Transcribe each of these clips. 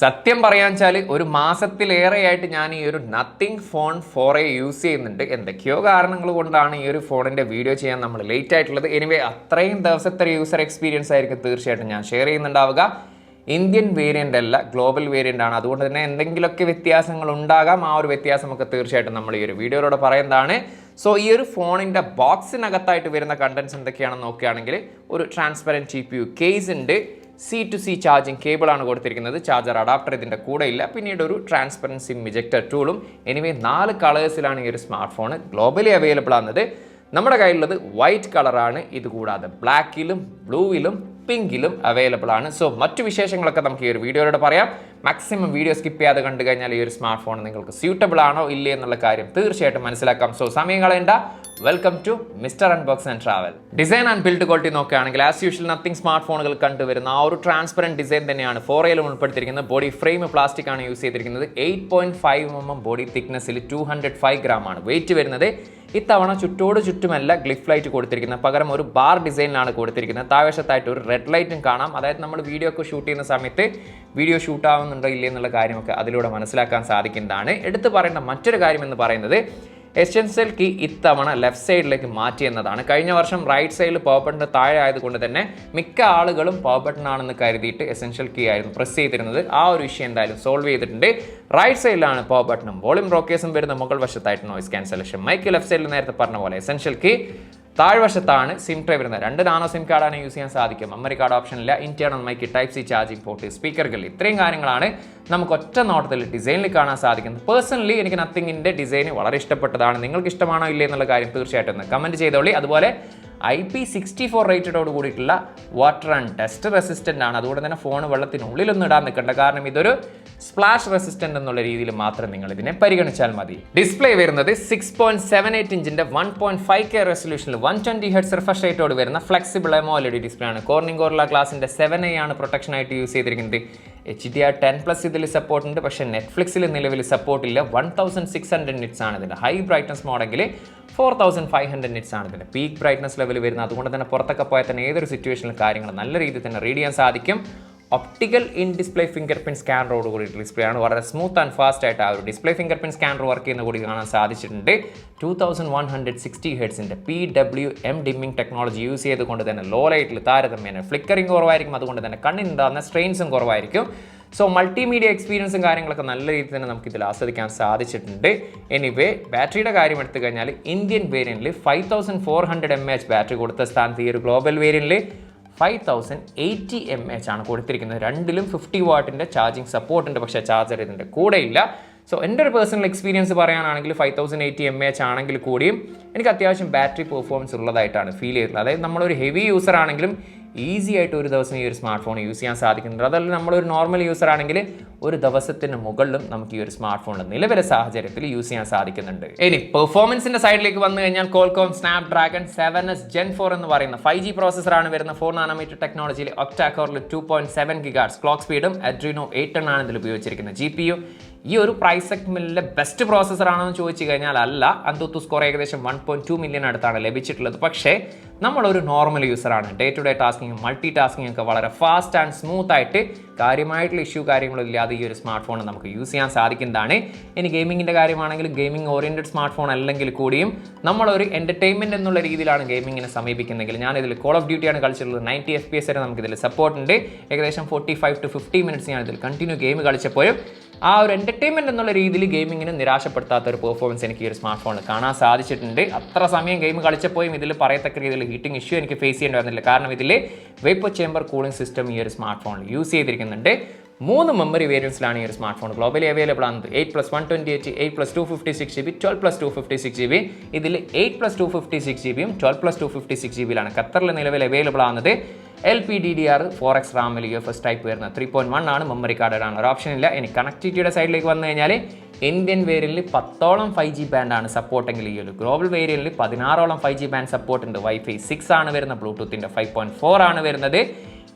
സത്യം പറയാൻ വെച്ചാൽ ഒരു മാസത്തിലേറെയായിട്ട് ഞാൻ ഈ ഒരു നത്തിങ് ഫോൺ 4a യൂസ് ചെയ്യുന്നുണ്ട്. എന്തൊക്കെയോ കാരണങ്ങൾ കൊണ്ടാണ് ഈ ഒരു ഫോണിൻ്റെ വീഡിയോ ചെയ്യാൻ നമ്മൾ ലേറ്റ് ആയിട്ടുള്ളത്. എനിവേ അത്രയും ദിവസത്തെ യൂസർ എക്സ്പീരിയൻസ് ആയിരിക്കും തീർച്ചയായിട്ടും ഞാൻ ഷെയർ ചെയ്യുന്നുണ്ടാവുക. ഇന്ത്യൻ വേരിയൻ്റ് അല്ല, ഗ്ലോബൽ വേരിയൻ്റ് ആണ്. അതുകൊണ്ട് തന്നെ എന്തെങ്കിലുമൊക്കെ വ്യത്യാസങ്ങൾ ഉണ്ടാകാം. ആ ഒരു വ്യത്യാസമൊക്കെ തീർച്ചയായിട്ടും നമ്മൾ ഈ ഒരു വീഡിയോയിലൂടെ പറയുന്നതാണ്. സോ ഈ ഒരു ഫോണിൻ്റെ ബോക്സിനകത്തായിട്ട് വരുന്ന കണ്ടൻസ് എന്തൊക്കെയാണെന്ന് നോക്കുകയാണെങ്കിൽ ഒരു ട്രാൻസ്പെറൻറ്റ് GPU കേസ് ഉണ്ട്, C2C ചാർജിങ് കേബിളാണ് കൊടുത്തിരിക്കുന്നത്, ചാർജർ അഡാപ്റ്റർ ഇതിൻ്റെ കൂടെ ഇല്ല, പിന്നീട് ഒരു ട്രാൻസ്പെറൻറ്റ് സിം ഇജക്ടർ ടൂളും. എനിവേ 4 കളേഴ്സിലാണ് ഈ ഒരു സ്മാർട്ട് ഫോൺ ഗ്ലോബലി അവൈലബിൾ ആകുന്നത്. നമ്മുടെ കയ്യിലുള്ളത് വൈറ്റ് കളറാണ്. ഇതുകൂടാതെ ബ്ലാക്കിലും ബ്ലൂവിലും പിങ്കിലും അവൈലബിൾ ആണ്. സോ മറ്റു വിശേഷങ്ങളൊക്കെ നമുക്ക് ഈ ഒരു വീഡിയോയിലൂടെ പറയാം. മാക്സിമം വീഡിയോ സ്കിപ്പ് ചെയ്യാതെ കണ്ടു കഴിഞ്ഞാൽ ഈ ഒരു സ്മാർട്ട് ഫോൺ നിങ്ങൾക്ക് സ്യൂട്ടബിൾ ആണോ ഇല്ലേ എന്നുള്ള കാര്യം തീർച്ചയായിട്ടും മനസ്സിലാക്കാം. സോ സമയം കളയണ്ട, welcome to mister unbox and travel. Design and build quality നോക്കുകയാണെങ്കിൽ ആസ് യൂഷ്വൽ നത്തിങ് സ്മാർട്ട് ഫോണുകൾ കണ്ടുവരുന്ന ആ ഒരു ട്രാൻസ്പെറൻറ്റ് ഡിസൈൻ തന്നെയാണ് 4Aയിലും ഉൾപ്പെടുത്തിയിരിക്കുന്നത്. ബോഡി ഫ്രെയിം പ്ലാസ്റ്റിക് ആണ് യൂസ് ചെയ്തിരിക്കുന്നത്. 8.5 mm ബോഡി തിക്നെസ്സിൽ 205 gram ആണ് വെയിറ്റ് വരുന്നത്. ഇത്തവണ ചുറ്റോട് ചുറ്റുമല്ല ഗ്ലിഫ് ലൈറ്റ് കൊടുത്തിരിക്കുന്നത്, പകരം ഒരു ബാർ ഡിസൈനിലാണ് കൊടുത്തിരിക്കുന്നത്. താഴ്വശത്തായിട്ട് ഒരു റെഡ് ലൈറ്റും കാണാം. അതായത് നമ്മൾ വീഡിയോ ഒക്കെ ഷൂട്ട് ചെയ്യുന്ന സമയത്ത് വീഡിയോ ഷൂട്ട് ആവുന്നുണ്ടോ ഇല്ലേ എന്നുള്ള കാര്യമൊക്കെ അതിലൂടെ മനസ്സിലാക്കാൻ സാധിക്കുന്നതാണ്. എടുത്തു പറയേണ്ട മറ്റൊരു കാര്യം എന്ന് പറയുന്നത് എസെൻഷ്യൽ കീ ഇത്തവണ ലെഫ്റ്റ് സൈഡിലേക്ക് മാറ്റി എന്നതാണ്. കഴിഞ്ഞ വർഷം റൈറ്റ് സൈഡിൽ പവർ ബട്ടൺ താഴെ ആയതുകൊണ്ട് തന്നെ മിക്ക ആളുകളും പവർ ബട്ടൺ ആണെന്ന് കരുതിയിട്ട് എസെൻഷ്യൽ കീ ആയിരുന്നു പ്രസ് ചെയ്തിരുന്നത്. ആ ഒരു വിഷയം എന്തായാലും സോൾവ് ചെയ്തിട്ടുണ്ട്. റൈറ്റ് സൈഡിലാണ് പവർ ബട്ടണും വോളിയം റോക്കേഴ്സും വരുന്ന മുകൾ വശത്തായിട്ട് നോയ്സ് ക്യാൻസലേഷൻ മൈക്ക്, ലെഫ്റ്റ് സൈഡിൽ നേരത്തെ പറഞ്ഞ പോലെ എസെൻഷ്യൽ കീ, താഴ്വശത്താണ് സിം ട്രേ വരുന്നത്. 2 നാനോ സിം കാർഡാണ് യൂസ് ചെയ്യാൻ സാധിക്കും. മെമ്മറി കാർഡ് ഓപ്ഷൻ ഇല്ല. Internal mic, type C charging port, സ്പീക്കറുകൾ, ഇത്രയും കാര്യങ്ങളാണ് നമുക്ക് ഒറ്റ നോട്ടത്തിൽ ഡിസൈനിൽ കാണാൻ സാധിക്കുന്നത്. പേഴ്സണലി എനിക്ക് നത്തിങ്ങിൻ്റെ ഡിസൈൻ വളരെ ഇഷ്ടപ്പെട്ടതാണ്. നിങ്ങൾക്ക് ഇഷ്ടമാണോ ഇല്ലേ എന്നുള്ള കാര്യം തീർച്ചയായിട്ടും ഒന്ന് കമൻറ്റ് ചെയ്തോളി. അതുപോലെ IP64 റേറ്റഡോട് കൂടിയിട്ടുള്ള വാട്ടർ ആൻഡ് ഡസ്റ്റ് റെസിസ്റ്റൻ്റ് ആണ്. അതുകൊണ്ട് തന്നെ ഫോൺ വെള്ളത്തിനുള്ളിലൊന്നും ഇടാൻ നിൽക്കേണ്ട, കാരണം ഇതൊരു സ്പ്ലാഷ് റെസിസ്റ്റൻ്റ് എന്നുള്ള രീതിയിൽ മാത്രം നിങ്ങൾ ഇതിനെ പരിഗണിച്ചാൽ മതി. ഡിസ്പ്ലേ വരുന്നത് 6.78 ഇഞ്ചിൻ്റെ 1.5K റെസൊല്യൂഷനിൽ 120 Hz റിഫ്രഷ് റേറ്റോട് വരുന്ന ഫ്ലെക്സിബിൾ AMOLED ഡിസ്പ്ലേ ആണ്. കോർണിംഗ് ഗോറില്ല ഗ്ലാസിൻ്റെ 7A ആണ് പ്രൊട്ടക്ഷൻ ആയിട്ട് യൂസ് ചെയ്തിരിക്കുന്നത്. HDR10+ ഇതിൽ സപ്പോർട്ട് ഉണ്ട്, പക്ഷേ നെറ്റ്ഫ്ലിക്സിൽ നിലവിൽ സപ്പോർട്ടില്ല. 1600 nits ആണ് ഇതിൻ്റെ ഹൈ ബ്രൈറ്റ്നസ് മോഡെങ്കിൽ, 4500 nits ആണ് ഇതിൻ്റെ പീക്ക് ബ്രൈറ്റ്നസ് ലെവൽ വരുന്നത്. അതുകൊണ്ട് തന്നെ പുറത്തൊക്കെ പോയാൽ തന്നെ ഏതൊരു സിറ്റുവേഷനിൽ കാര്യങ്ങൾ നല്ല രീതിയിൽ തന്നെ റീഡ് ചെയ്യാൻ സാധിക്കും. Optical in display fingerprint സ്കാനറോട് കൂടി ഡിസ്പ്ലേ ആണ്. വളരെ സ്മൂത്ത് ആൻഡ് ഫാസ്റ്റ് ആയിട്ട് ആ ഒരു display finger print scanner work ചെയ്യുന്ന കൂടി കാണാൻ സാധിച്ചിട്ടുണ്ട്. 2160 ഹെർട്സിൻ്റെ PWM ഡിമ്മിംഗ് ടെക്നോളജി യൂസ് ചെയ്തുകൊണ്ട് തന്നെ ലോ ലൈറ്റിൽ താരതമ്യേന ഫ്ലിക്കറിംഗ് കുറവായിരിക്കും. അതുകൊണ്ട് തന്നെ കണ്ണിനുണ്ടാകുന്ന സ്ട്രെയിൻസും കുറവായിരിക്കും. സോ മൾട്ടിമീഡിയ എക്സ്പീരിയൻസും കാര്യങ്ങളൊക്കെ നല്ല രീതിയിൽ തന്നെ നമുക്ക് ഇതിൽ ആസ്വദിക്കാൻ സാധിച്ചിട്ടുണ്ട്. എനിവേ ബാറ്ററിയുടെ കാര്യം എടുത്തു കഴിഞ്ഞാൽ ഇന്ത്യൻ വേരിയൻറ്റിൽ 5400 mAh ബാറ്ററി കൊടുത്ത സ്ഥാനത്ത് ഈ ഒരു ഗ്ലോബൽ വേരിയൻറ്റിൽ 5080 mAh ആണ് കൊടുത്തിരിക്കുന്നത്. രണ്ടിലും 50 വാട്ടിൻ്റെ ചാർജിങ് സപ്പോർട്ട് ഉണ്ട്, പക്ഷേ ചാർജർ ഇതിൻ്റെ കൂടെ ഇല്ല. സോ എൻ്റെ ഒരു പേഴ്സണൽ എക്സ്പീരിയൻസ് പറയുകയാണെങ്കിൽ 5080 mAh ആണെങ്കിൽ കൂടിയും എനിക്ക് അത്യാവശ്യം ബാറ്ററി പെർഫോമൻസ് ഉള്ളതായിട്ടാണ് ഫീൽ ചെയ്തിട്ടുള്ളത്. അതായത് നമ്മളൊരു ഹെവി യൂസർ ആണെങ്കിലും ഈസി ആയിട്ട് ഒരു ദിവസം ഈ ഒരു സ്മാർട്ട് ഫോൺ യൂസ് ചെയ്യാൻ സാധിക്കുന്നുണ്ട്. അതല്ല നമ്മളൊരു നോർമൽ യൂസർ ആണെങ്കിൽ ഒരു ദിവസത്തിന് മുകളിലും നമുക്ക് ഈ ഒരു സ്മാർട്ട് ഫോണിൽ നിലവിലെ സാഹചര്യത്തിൽ യൂസ് ചെയ്യാൻ സാധിക്കുന്നുണ്ട്. ഇനി പെർഫോമൻസിന്റെ സൈഡിലേക്ക് വന്നു കഴിഞ്ഞാൽ Qualcomm Snapdragon 7s Gen 4 എന്ന് പറയുന്ന 5G പ്രോസസ്സറാണ് വരുന്ന. 4 nm ടെക്നോളജിയിൽ ഒക്ടാ കോറിൽ 2.7 GHz ക്ലോക്ക് സ്പീഡും Adreno 810 ആണ് ഇതിൽ ഉപയോഗിച്ചിരിക്കുന്നത്. GPU ഈ ഒരു പ്രൈസ് സെഗ്മെന്റിലെ ബെസ്റ്റ് പ്രോസസ്സർ ആണോ എന്ന് ചോദിച്ചു കഴിഞ്ഞാൽ അല്ല. അന്തുത്തു സ്കോർ ഏകദേശം 1.2 മില്യൺ അടുത്താണ് ലഭിച്ചിട്ടുള്ളത്. പക്ഷേ നമ്മളൊരു നോർമൽ യൂസറാണ്. ഡേ ടു ഡേ ടാസ്കിങ്ങും മൾട്ടി ടാസ്കിങ്ങും ഒക്കെ വളരെ ഫാസ്റ്റ് ആൻഡ് സ്മൂത്ത് ആയിട്ട് കാര്യമായിട്ടുള്ള ഇഷ്യൂ കാര്യങ്ങളും ഇല്ലാതെ ഈ ഒരു സ്മാർട്ട് ഫോൺ നമുക്ക് യൂസ് ചെയ്യാൻ സാധിക്കുന്നതാണ്. ഇനി ഗെയിമിങ്ങിൻ്റെ കാര്യമാണെങ്കിൽ ഗെയിമിംഗ് ഓറിയൻറ്റഡ് സ്മാർട്ട് ഫോൺ അല്ലെങ്കിൽ കൂടിയും നമ്മളൊരു എൻ്റർടൈൻമെൻറ്റ് എന്നുള്ള രീതിയിലാണ് ഗെയിമിങ്ങിനെ സമീപിക്കുന്നെങ്കിൽ ഞാനിതിൽ കോൾ ഓഫ് ഡ്യൂട്ടിയാണ് കളിച്ചിട്ടുള്ളത്. 90 FPS വരെ നമുക്കിതിൽ സപ്പോർട്ട് ഉണ്ട്. ഏകദേശം 45 to 50 minutes ഞാനിതിൽ കണ്ടിന്യൂ ഗെയിം കളിച്ചപ്പോഴും ആ ഒരു എൻ്റർടൈൻമെൻറ്റ് എന്നുള്ള രീതിയിൽ ഗെയിമിങ്ങിന് നിരാശപ്പെടുത്താത്ത ഒരു പെർഫോമൻസ് എനിക്ക് ഈ ഒരു സ്മാർട്ട് ഫോണിൽ കാണാൻ സാധിച്ചിട്ടുണ്ട്. അത്ര സമയം ഗെയിം കളിച്ചപ്പോഴും ഇതിൽ പറയത്തക്ക രീതിയിൽ ഹീറ്റിംഗ് ഇഷ്യൂ എനിക്ക് ഫേസ് ചെയ്യേണ്ടി വന്നില്ല. കാരണം ഇതിൽ വേപ്പർ ചേമ്പർ കൂളിംഗ് സിസ്റ്റം ഈ ഒരു സ്മാർട്ട് ഫോണിൽ യൂസ് ചെയ്തിരിക്കുന്നുണ്ട്. 3 മെമ്മറി വേരിയൻസിലാണ് ഈ ഒരു സ്മാർട്ട് ഫോൺ ഗ്ലോബലി അവൈലബിൾ ആണ്. 8+128, 8+256GB, 12+256GB. ഇതിൽ 8+256GB-യും 12+256GB-ലാണ് ഖത്തറിൽ നിലവിൽ അവൈലബിൾ ആകുന്നത്. LPDDR4X റാമിൽ UFS ടൈപ്പ് വരുന്ന 3.1 ആണ്. മെമ്മറി കാർഡ് ഇടാൻ ഒരു ഓപ്ഷൻ ഇല്ല. ഇനി കണക്ടിവിറ്റിയുടെ സൈഡിലേക്ക് വന്നു കഴിഞ്ഞാൽ ഇന്ത്യൻ വേരിയൻറ്റിൽ 10ഓളം 5G ബാൻഡാണ് സപ്പോർട്ടെങ്കിൽ ഈ ഒരു ഗ്ലോബൽ വേരിയൻറ്റിൽ 16ഓളം 5G ബാൻഡ് സപ്പോർട്ട് ഉണ്ട്. Wi-Fi 6 ആണ് വരുന്നത്. ബ്ലൂടൂത്തിൻ്റെ 5.4 ആണ് വരുന്നത്.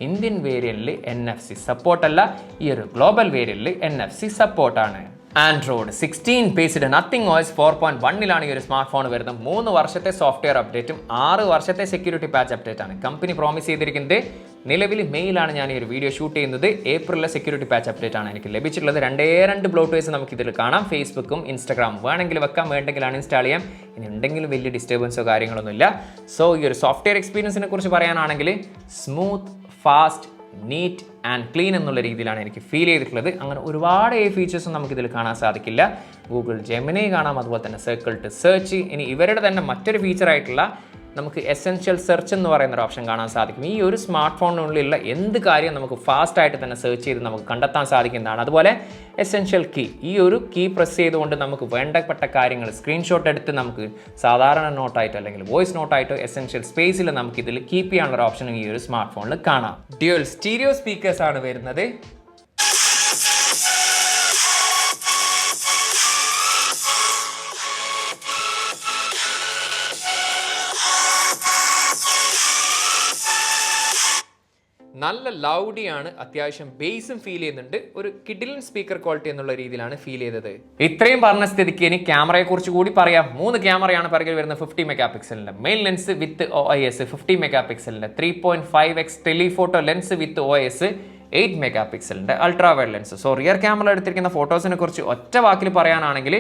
ഇന്ത്യൻ വേരിയൻറ്റിൽ NFC സപ്പോർട്ടല്ല. ഈ ഒരു ഗ്ലോബൽ വേരിയൻറ്റിൽ NFC സപ്പോർട്ടാണ്. Android 16 ബേസ്ഡ് നത്തിങ് OS 4.1-ലാണ് ഈ ഒരു സ്മാർട്ട് ഫോൺ വരുന്നത്. 3 വർഷത്തെ സോഫ്റ്റ്വെയർ അപ്ഡേറ്റും 6 വർഷത്തെ സെക്യൂരിറ്റി പാച്ച് അപ്ഡേറ്റ് ആണ് കമ്പനി പ്രോമിസ് ചെയ്തിരിക്കുന്നത്. നിലവിൽ മെയിലാണ് ഞാൻ ഈ ഒരു വീഡിയോ ഷൂട്ട് ചെയ്യുന്നത്. ഏപ്രിലിലെ സെക്യൂരിറ്റി പാച്ച് അപ്ഡേറ്റ് ആണ് എനിക്ക് ലഭിച്ചിട്ടുള്ളത്. 2 ബ്ലോട്ട്വേഴ്സ് നമുക്ക് ഇതിൽ കാണാം. ഫേസ്ബുക്കും ഇൻസ്റ്റാഗ്രാം വേണമെങ്കിൽ വെക്കാം, വേണ്ടെങ്കിൽ അൺഇൻസ്റ്റാൾ ചെയ്യാം. ഇനി ഉണ്ടെങ്കിലും വലിയ ഡിസ്റ്റർബൻസോ കാര്യങ്ങളൊന്നുമില്ല. സോ ഈ ഒരു സോഫ്റ്റ്വെയർ എക്സ്പീരിയൻസിനെ കുറിച്ച് പറയാനാണെങ്കിൽ smooth, fast, neat and clean എന്നുള്ള രീതിയിലാണ് എനിക്ക് ഫീൽ ചെയ്തിട്ടുള്ളത്. അങ്ങനെ ഒരുപാട് ഫീച്ചേഴ്സും നമുക്കിതിൽ കാണാൻ സാധിക്കില്ല. ഗൂഗിൾ ജെമിനി കാണാം, അതുപോലെ തന്നെ സർക്കിൾ ടു സെർച്ച്. ഇനി ഇവരുടെ തന്നെ മറ്റൊരു ഫീച്ചറായിട്ടുള്ള നമുക്ക് എസെൻഷ്യൽ സെർച്ച് എന്ന് പറയുന്ന ഒരു ഓപ്ഷൻ കാണാൻ സാധിക്കും. ഈ ഒരു സ്മാർട്ട് ഫോണിനുള്ളിലുള്ള എന്ത് കാര്യം നമുക്ക് ഫാസ്റ്റായിട്ട് തന്നെ സെർച്ച് ചെയ്ത് നമുക്ക് കണ്ടെത്താൻ സാധിക്കുന്നതാണ്. അതുപോലെ എസെൻഷ്യൽ കീ, ഈ ഒരു കീ പ്രസ് ചെയ്തുകൊണ്ട് നമുക്ക് വേണ്ടപ്പെട്ട കാര്യങ്ങൾ സ്ക്രീൻഷോട്ട് എടുത്ത് നമുക്ക് സാധാരണ നോട്ടായിട്ടോ അല്ലെങ്കിൽ വോയിസ് നോട്ടായിട്ടോ എസെൻഷ്യൽ സ്പേസിൽ നമുക്ക് ഇതിൽ കീപ്പ് ചെയ്യാനുള്ള ഒരു ഓപ്ഷനും ഈ ഒരു സ്മാർട്ട് ഫോണിൽ കാണാം. ഡ്യുവൽ സ്റ്റീരിയോ സ്പീക്കേഴ്സ് ആണ് വരുന്നത്. നല്ല ലൗഡിയാണ്, അത്യാവശ്യം ബേസും ഫീൽ ചെയ്യുന്നുണ്ട്. ഒരു കിഡിലൻ സ്പീക്കർ ക്വാളിറ്റി എന്നുള്ള രീതിയിലാണ് ഫീൽ ചെയ്തത്. ഇത്രയും പറഞ്ഞ സ്ഥിതിക്ക് ഇനി ക്യാമറയെ കുറിച്ച് കൂടി പറയാം. 3 ക്യാമറയാണ് പിറകിൽ വരുന്നത്. 50 മെഗാ പിക്സലിന്റെ main lens with OIS, 50 mega പിക്സലിന്റെ 3.5x telephoto lens with OIS, 8 mega പിക്സലിന്റെ ultra wide lens. So rear camera എടുത്തിരിക്കുന്ന ഫോട്ടോസിനെ കുറിച്ച് ഒറ്റ വാക്കിൽ പറയാനാണെങ്കിൽ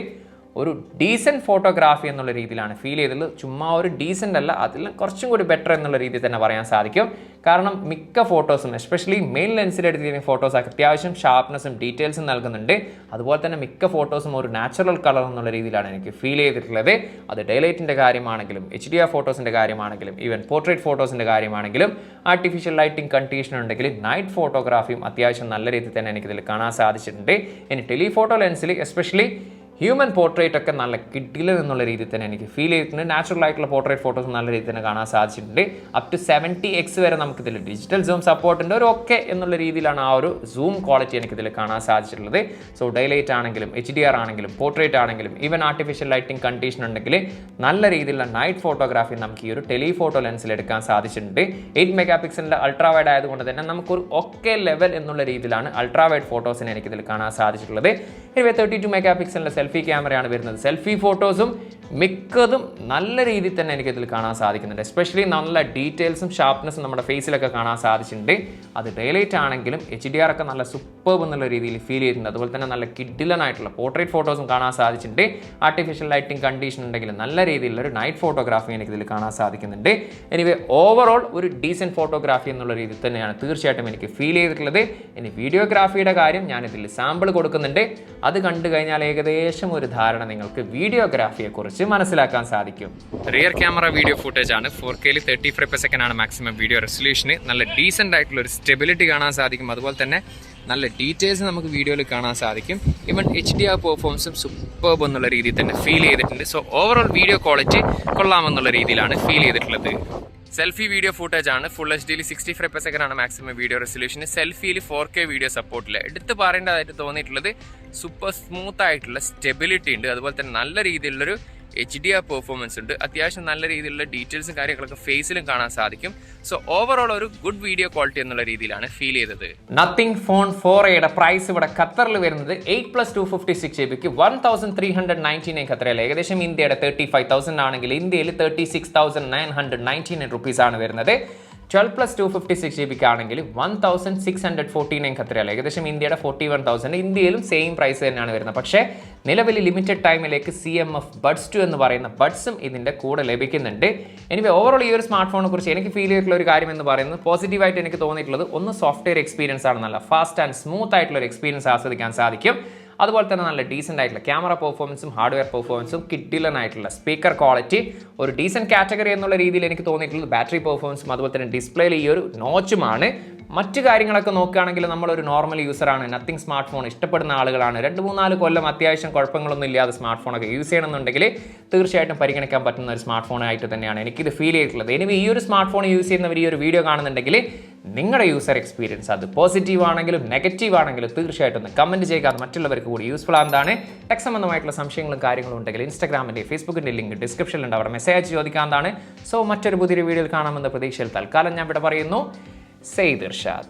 ഒരു ഡീസൻറ്റ് ഫോട്ടോഗ്രാഫി എന്നുള്ള രീതിയിലാണ് ഫീൽ ചെയ്തത്. ചുമ്മാ ഒരു ഡീസൻ്റ് അല്ല, അതിൽ കുറച്ചും കൂടി ബെറ്റർ എന്നുള്ള രീതിയിൽ തന്നെ പറയാൻ സാധിക്കും. കാരണം മിക്ക ഫോട്ടോസും എസ്പെഷ്യലി മെയിൻ ലെൻസിൽ എടുത്തിരിക്കുന്ന ഫോട്ടോസ് അത്യാവശ്യം ഷാർപ്നെസ്സും ഡീറ്റെയിൽസും നൽകുന്നുണ്ട്. അതുപോലെ തന്നെ മിക്ക ഫോട്ടോസും ഒരു നാച്ചുറൽ കളർ എന്നുള്ള രീതിയിലാണ് എനിക്ക് ഫീൽ ചെയ്തിട്ടുള്ളത്. അത് ഡേലൈറ്റിൻ്റെ കാര്യമാണെങ്കിലും HDR ഫോട്ടോസിൻ്റെ കാര്യമാണെങ്കിലും ഈവൻ പോർട്രേറ്റ് ഫോട്ടോസിൻ്റെ കാര്യമാണെങ്കിലും ആർട്ടിഫിഷ്യൽ ലൈറ്റിംഗ് കണ്ടീഷൻ ഉണ്ടെങ്കിൽ നൈറ്റ് ഫോട്ടോഗ്രാഫിയും അത്യാവശ്യം നല്ല രീതിയിൽ തന്നെ എനിക്കിതിൽ കാണാൻ സാധിച്ചിട്ടുണ്ട്. ഇനി ടെലിഫോട്ടോ ലെൻസിൽ എസ്പെഷ്യലി ഹ്യൂമൻ പോർട്രേറ്റ് ഒക്കെ നല്ല കിഡിൽ എന്നുള്ള രീതിയിൽ തന്നെ എനിക്ക് ഫീൽ ചെയ്തിട്ടുണ്ട്. നാച്ചുറൽ ആയിട്ടുള്ള പോർട്രേറ്റ് ഫോട്ടോസ് നല്ല രീതിയിൽ തന്നെ കാണാൻ സാധിച്ചിട്ടുണ്ട്. അപ് ടു 70x വരെ നമുക്കിതിൽ ഡിജിറ്റൽ സൂം സപ്പോർട്ട് ഉണ്ട്. ഒരു ഓക്കെ എന്നുള്ള രീതിയിലാണ് ആ ഒരു സൂം ക്വാളിറ്റി എനിക്കിതിൽ കാണാൻ സാധിച്ചിട്ടുള്ളത്. സോ ഡൈലൈറ്റ് ആണെങ്കിലും HDR ആണെങ്കിലും പോർട്രേറ്റ് ആണെങ്കിലും ഈവൻ ആർട്ടിഫിഷ്യൽ ലൈറ്റിംഗ് കണ്ടീഷൻ ഉണ്ടെങ്കിൽ നല്ല രീതിയിലുള്ള നൈറ്റ് ഫോട്ടോഗ്രാഫി നമുക്ക് ഈ ഒരു ടെലിഫോട്ടോ ലെൻസിൽ എടുക്കാൻ സാധിച്ചിട്ടുണ്ട്. 8 മെഗാ പിക്സലിൻ്റെ അൾട്രാ വൈഡ് ആയതുകൊണ്ട് തന്നെ നമുക്കൊരു ഓക്കെ ലെവൽ എന്നുള്ള രീതിയിലാണ് അൾട്രാ വൈഡ് ഫോട്ടോസിനെ എനിക്കിതിൽ കാണാൻ സാധിച്ചിട്ടുള്ളത്. 32 മെഗാ പിക്സലിൻ്റെ സെൽഫി ക്യാമറയാണ് വരുന്നത്. സെൽഫി ഫോട്ടോസും മിക്കതും നല്ല രീതിയിൽ തന്നെ എനിക്കിതിൽ കാണാൻ സാധിക്കുന്നുണ്ട്. എസ്പെഷ്യലി നല്ല ഡീറ്റെയിൽസും ഷാർപ്നെസ്സും നമ്മുടെ ഫേസിലൊക്കെ കാണാൻ സാധിച്ചിട്ടുണ്ട്. അത് ഡേലൈറ്റ് ആണെങ്കിലും HDR ഒക്കെ നല്ല സൂപ്പർബ് എന്നുള്ള രീതിയിൽ ഫീൽ ചെയ്തിട്ടുണ്ട്. അതുപോലെ തന്നെ നല്ല കിഡിലനായിട്ടുള്ള പോർട്രേറ്റ് ഫോട്ടോസും കാണാൻ സാധിച്ചിട്ടുണ്ട്. ആർട്ടിഫിഷ്യൽ ലൈറ്റിംഗ് കണ്ടീഷൻ ഉണ്ടെങ്കിൽ നല്ല രീതിയിലുള്ള ഒരു നൈറ്റ് ഫോട്ടോഗ്രാഫി എനിക്കിതിൽ കാണാൻ സാധിക്കുന്നുണ്ട്. എനിവേ ഓവറോൾ ഒരു ഡീസൻറ്റ് ഫോട്ടോഗ്രാഫി എന്നുള്ള രീതിയിൽ തന്നെയാണ് തീർച്ചയായിട്ടും എനിക്ക് ഫീൽ ചെയ്തിട്ടുള്ളത്. ഇനി വീഡിയോഗ്രാഫിയുടെ കാര്യം ഞാനിതിൽ സാമ്പിൾ കൊടുക്കുന്നുണ്ട്. അത് കണ്ടു കഴിഞ്ഞാൽ ഏകദേശം ഒരു ധാരണ നിങ്ങൾക്ക് വീഡിയോഗ്രാഫിയെ കുറിച്ച് മനസ്സിലാക്കാൻ സാധിക്കും. റിയർ ക്യാമറ വീഡിയോ ഫുട്ടേജ് ആണ്. 4K 30 ഫ്രെയിം പെർ സെക്കൻഡ് ആണ് മാക്സിമം വീഡിയോ റെസൊല്യൂഷന്. നല്ല ഡീസൻ്റ് ആയിട്ടുള്ള ഒരു സ്റ്റെബിലിറ്റി കാണാൻ സാധിക്കും. അതുപോലെ തന്നെ നല്ല ഡീറ്റെയിൽസ് നമുക്ക് വീഡിയോയിൽ കാണാൻ സാധിക്കും. ഈവൻ HDR പെർഫോമൻസും സൂപ്പർബ് എന്നുള്ള രീതിയിൽ തന്നെ ഫീൽ ചെയ്തിട്ടുണ്ട്. സോ ഓവറോൾ വീഡിയോ ക്വാളിറ്റി കൊള്ളാമെന്നുള്ള രീതിയിലാണ് ഫീൽ ചെയ്തിട്ടുള്ളത്. സെൽഫി വീഡിയോ ഫുട്ടേജ് ആണ്. Full HD 60 frame per second ആണ് മാക്സിമം വീഡിയോ റെസൊല്യൂഷന്. സെൽഫിയിൽ 4K വീഡിയോ സപ്പോർട്ടില്ല. എടുത്ത് പറയേണ്ടതായിട്ട് തോന്നിയിട്ടുള്ളത് സൂപ്പർ സ്മൂത്ത് ആയിട്ടുള്ള സ്റ്റെബിലിറ്റി ഉണ്ട്. അതുപോലെ തന്നെ നല്ല രീതിയിലുള്ളൊരു HDR പെർഫോമൻസ് ഉണ്ട്. അത്യാവശ്യം നല്ല രീതിയിലുള്ള ഡീറ്റെയിൽസും കാര്യങ്ങളൊക്കെ ഫേസിലും കാണാൻ സാധിക്കും. സോ ഓവറോൾ ഒരു ഗുഡ് വീഡിയോ ക്വാളിറ്റി എന്നുള്ള രീതിയിലാണ് ഫീൽ ചെയ്തത്. നത്തിങ് ഫോൺ 4A പ്രൈസ് ഇവിടെ ഖത്തറിൽ വരുന്നത് 8+256GB 1399 ഖത്തറിൽ, ഏകദേശം ഇന്ത്യയുടെ 35,000 ആണെങ്കിൽ ഇന്ത്യയിൽ 36,999 റുപ്പീസ് ആണ് വരുന്നത്. 12+256GB ആണെങ്കിൽ 1649 ഖത്തറിൽ, ഏകദേശം ഇന്ത്യയുടെ 41,000. ഇന്ത്യയിലും സെയിം പ്രൈസ് തന്നെയാണ് വരുന്നത്. പക്ഷേ നിലവിൽ ലിമിറ്റഡ് ടൈമിലേക്ക് CMF ബഡ്സ് 2 എന്ന് പറയുന്ന ബഡ്സും ഇതിൻ്റെ കൂടെ ലഭിക്കുന്നുണ്ട്. എനിവേ ഓവറോൾ ഈ ഒരു സ്മാർട്ട് ഫോണിനെ കുറിച്ച് എനിക്ക് ഫീൽ ചെയ്തിട്ടുള്ള ഒരു കാര്യം എന്ന് പറയുന്നത് പോസിറ്റീവായിട്ട് എനിക്ക് തോന്നിയിട്ടുള്ളത് ഒന്ന് സോഫ്റ്റ്വെയർ എക്സ്പീരിയൻസ് ആണ്. നല്ല ഫാസ്റ്റ് ആൻഡ് സ്മൂത്ത് ആയിട്ടുള്ള ഒരു എക്സ്പീരിയൻസ് ആസ്വദിക്കാൻ സാധിക്കും. അതുപോലെ തന്നെ നല്ല ഡീസൻ്റ് ആയിട്ടുള്ള ക്യാമറ പെർഫോമൻസും ഹാർഡ്വെയർ പെർഫോമൻസും കിഡിലനായിട്ടുള്ള സ്പീക്കർ ക്വാളിറ്റി, ഒരു ഡീസൻറ്റ് കാറ്റഗറി എന്നുള്ള രീതിയിൽ എനിക്ക് തോന്നിയിട്ടുള്ളത് ബാറ്ററി പെർഫോമൻസും അതുപോലെ തന്നെ ഡിസ്പ്ലേയിൽ ഈ ഒരു നോച്ചുമാണ്. മറ്റു കാര്യങ്ങളൊക്കെ നോക്കുകയാണെങ്കിൽ നമ്മളൊരു നോർമൽ യൂസറാണ്, നത്തിങ് സ്മാർട്ട് ഫോൺ ഇഷ്ടപ്പെടുന്ന ആളുകളാണ്. 2-3-4 കൊല്ലം അത്യാവശ്യം കുഴപ്പങ്ങളൊന്നും ഇല്ലാതെ സ്മാർട്ട് ഫോണൊക്കെ യൂസ് ചെയ്യണമെന്നുണ്ടെങ്കിൽ തീർച്ചയായിട്ടും പരിഗണിക്കാൻ പറ്റുന്ന ഒരു സ്മാർട്ട് ഫോണായിട്ട് തന്നെയാണ് എനിക്കിത് ഫീൽ ചെയ്തിട്ടുള്ളത്. ഇനി ഈ ഒരു സ്മാർട്ട് ഫോൺ യൂസ് ചെയ്യുന്നവർ ഈ ഒരു വീഡിയോ കാണുന്നുണ്ടെങ്കിൽ നിങ്ങളുടെ യൂസർ എക്സ്പീരിയൻസ് അത് പോസിറ്റീവ് ആണെങ്കിലും നെഗറ്റീവ് ആണെങ്കിലും തീർച്ചയായിട്ടും ഒന്ന് കമൻറ്റ് ചെയ്യുക. അത് മറ്റുള്ളവർക്ക് കൂടി യൂസ്ഫുൾ ആണെന്നാണ്. ടെക് സംബന്ധമായിട്ടുള്ള സംശയങ്ങളും കാര്യങ്ങളും ഉണ്ടെങ്കിൽ ഇൻസ്റ്റാഗ്രാമിൻ്റെ ഫേസ്ബുക്കിൻ്റെ ലിങ്ക് ഡിസ്ക്രിപ്ഷനിലുണ്ട്, അവിടെ മെസ്സേജ് ചോദിക്കാവുന്നതാണ്. സോ മറ്റൊരു പുതിയൊരു വീഡിയോയിൽ കാണാമെന്ന പ്രതീക്ഷയിൽ തൽക്കാലം ഞാൻ ഇവിടെ പറയുന്നു. സെയ്ദ് ഇർഷാദ്.